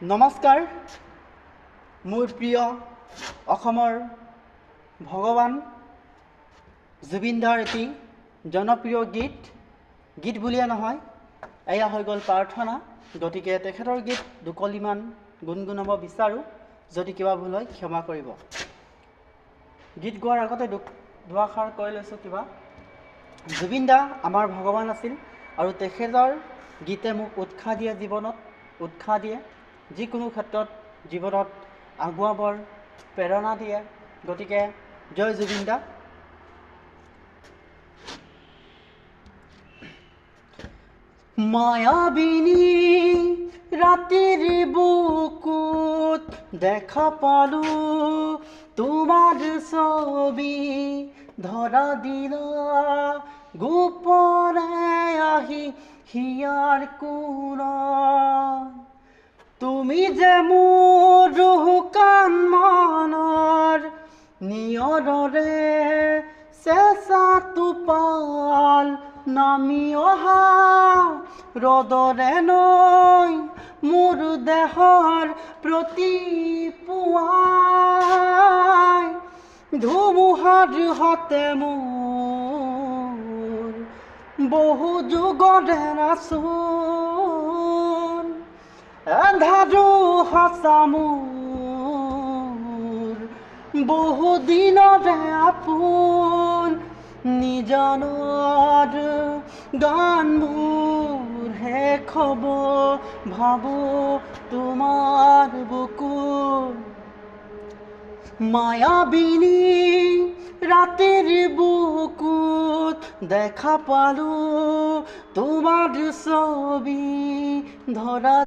নমস্কাৰ মোৰ প্ৰিয় অসমৰ ভগৱান জুবিন দাৰ এটি জনপ্ৰিয় গীত বুলিয়ে নহয়, এয়া হৈ গ'ল প্ৰাৰ্থনা। গতিকে তেখেতৰ গীত দুকলিমান গুণগুণাব বিচাৰোঁ, যদি কিবা ভুল হয় ক্ষমা কৰিব। গীত গোৱাৰ আগতে দুআষাৰ কৈ লৈছোঁ। জুবিন দা আমাৰ ভগৱান আছিল আৰু তেখেতৰ গীতে মোক উৎসাহ দিয়ে, জীৱনত উৎসাহ দিয়ে, যিকোনো ক্ষেত্ৰত জীৱনত আগুৱাবৰ প্ৰেৰণা দিয়ে। গতিকে জয় জুবিন দা। মায়াবিনী ৰাতিৰ বুকুত দেখা পালো তোমাৰ ছবি, ধৰা দিলা গোপনে আহি হিয়াৰ কোণত। তুমি যে মোৰ ৰুহ কান মনৰ নিয়ৰৰে চেঁচা টোপাল, নামি অহা ৰ'দৰে নৈ মোৰ দেহৰ প্ৰতি পুৱাই, ধুমুহাৰ হতে মোৰ বহু যুগৰে নাচোন, এন্ধাৰো সঁচা মোৰ বহু দিনৰে আপোন। নিজানৰ গান মোৰ শেষ হ'ব, ভাবো তোমাৰ বুকুত। মায়াবিনী ৰাতিৰ বুকুত দেখা পালো তোমাৰ ছবি, ধৰা